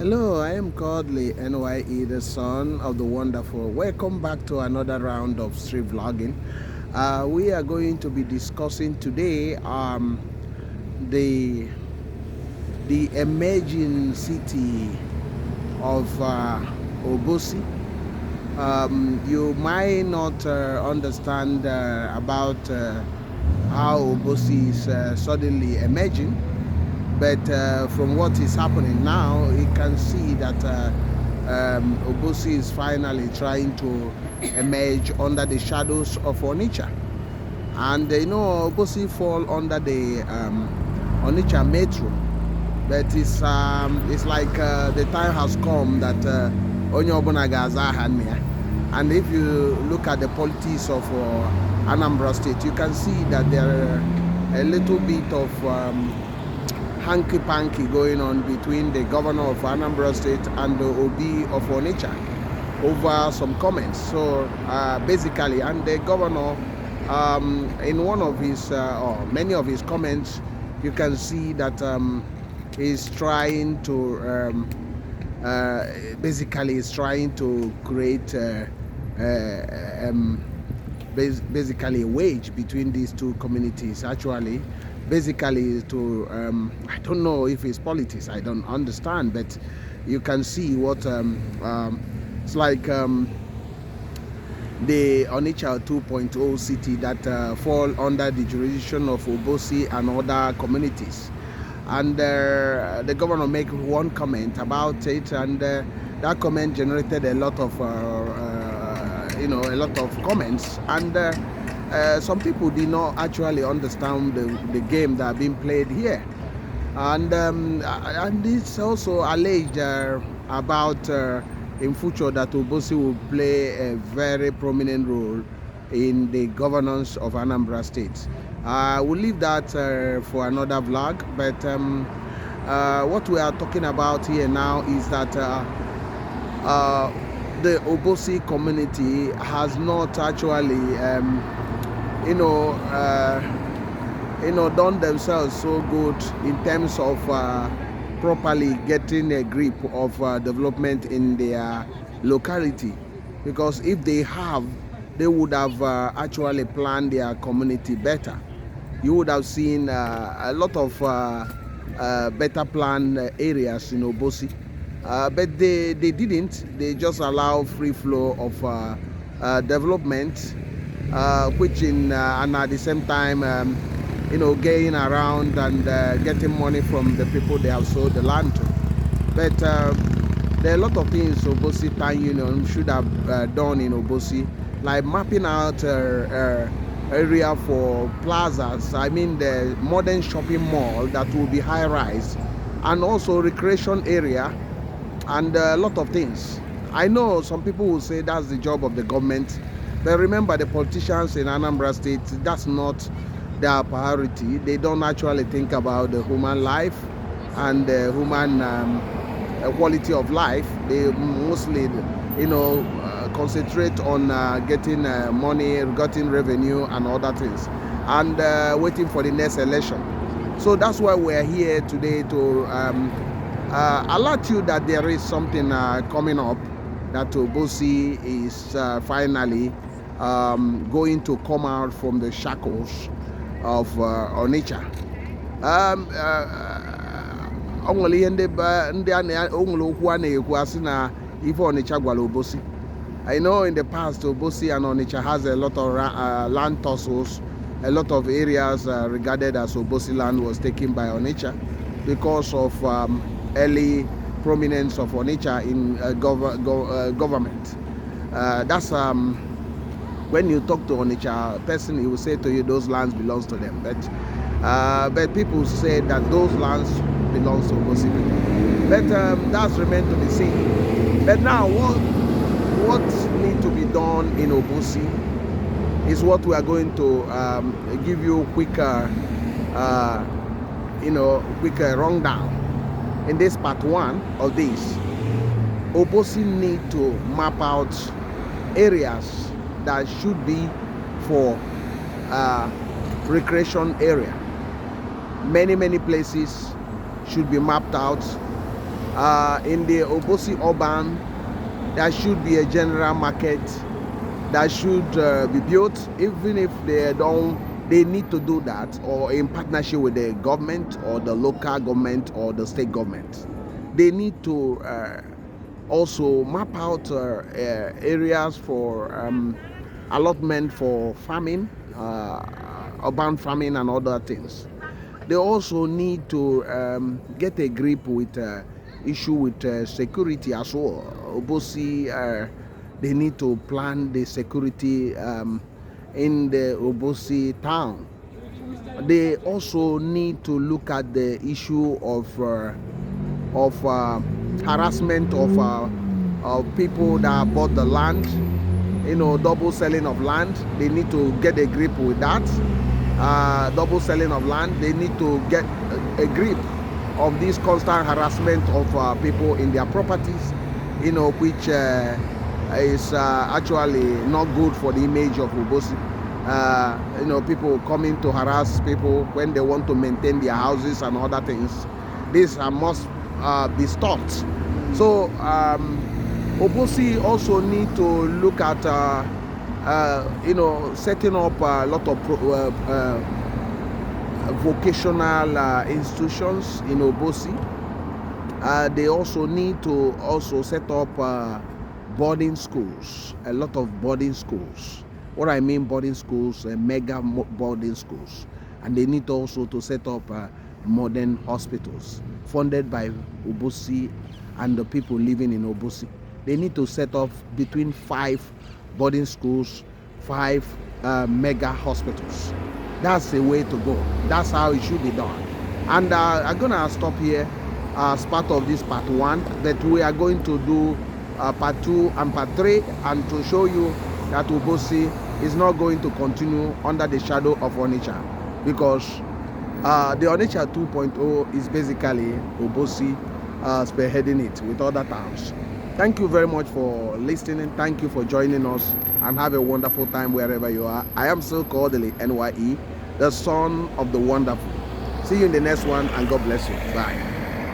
Hello, I am Kodili-nye, the son of the wonderful. Welcome back to another round of street vlogging. We are going to be discussing today the emerging city of Obosi. You might not understand about how Obosi is suddenly emerging. But from what is happening now, you can see that Obosi is finally trying to emerge under the shadows of Onitsha. And Obosi fall under the Onitsha metro. But it's like the time has come that onye ọbụla ga-aza aha nne ya. And if you look at the politics of Anambra State, you can see that there are a little bit of hanky-panky going on between the governor of Anambra State and the OB of Onitsha over some comments. So basically, and the governor, in one of his or many of his comments, you can see that he's trying to basically is trying to create basically a wedge between these two communities. Actually, basically to I don't know if it's politics, I don't understand, but you can see what it's like the Onitsha 2.0 city that fall under the jurisdiction of Obosi and other communities. And the governor make one comment about it, and that comment generated a lot of a lot of comments, and some people did not actually understand the game that being played here. And it's also alleged about in future that Obosi will play a very prominent role in the governance of Anambra State. We'll leave that for another vlog, but what we are talking about here now is that the Obosi community has not actually done themselves so good in terms of properly getting a grip of development in their locality, because if they have, they would have actually planned their community better. You would have seen a lot of better planned areas in Obosi, but they didn't. They just allow free flow of development, which and at the same time going around and getting money from the people they have sold the land to. But there are a lot of things Obosi Town Union should have done in Obosi, like mapping out area for plazas, I mean the modern shopping mall that will be high rise, and also recreation area, and a lot of things. I know some people will say that's the job of the government, but remember, the politicians in Anambra State, that's not their priority. They don't actually think about the human life and the human quality of life. They mostly concentrate on getting money, getting revenue and other things, and waiting for the next election. So that's why we're here today to alert you that there is something coming up, that Obosi is finally going to come out from the shackles of Onitsha. Onwere ihe ndị onwere okwu a na-ekwu asị na ife Onitsha gwara Obosi. I know in the past Obosi and Onitsha has a lot of land tussles. A lot of areas regarded as Obosi land was taken by Onitsha because of early prominence of Onitsha in government. That's when you talk to Onitsha person, he will say to you those lands belongs to them. But people say that those lands belongs to Obosi people. But that's remained to be seen. But now what needs to be done in Obosi is what we are going to give you quicker rundown in this part one of this. Obosi need to map out areas that should be for recreation area. Many places should be mapped out In the Obosi urban, there should be a general market that should be built. Even if they need to do that, or in partnership with the government or the local government or the state government. They need to also map out areas for allotment for farming, urban farming and other things. They also need to get a grip with issue with security as well. Obosi, they need to plan the security in the Obosi town. They also need to look at the issue of harassment of people that bought the land, double selling of land. They need to get a grip with that. Double selling of land. They need to get a grip of this constant harassment of people in their properties, which is actually not good for the image of Obosi. People coming to harass people when they want to maintain their houses and other things. These must be stopped. So Obosi also need to look at setting up a lot of vocational institutions in Obosi. They also need to also set up boarding schools, a lot of boarding schools. What I mean boarding schools, mega boarding schools. And they need also to set up modern hospitals funded by Obosi and the people living in Obosi. They need to set up between 5 boarding schools, 5 mega hospitals. That's the way to go. That's how it should be done. And I'm gonna stop here as part of this part 1, but we are going to do part 2 and part 3, and to show you that Obosi is not going to continue under the shadow of Onitsha, because the Onitsha 2.0 is basically Obosi spearheading it with other towns. Thank you very much for listening. Thank you for joining us, and have a wonderful time wherever you are. I am still Kodili-nye, the son of the wonderful. See you in the next one, and God bless you. Bye.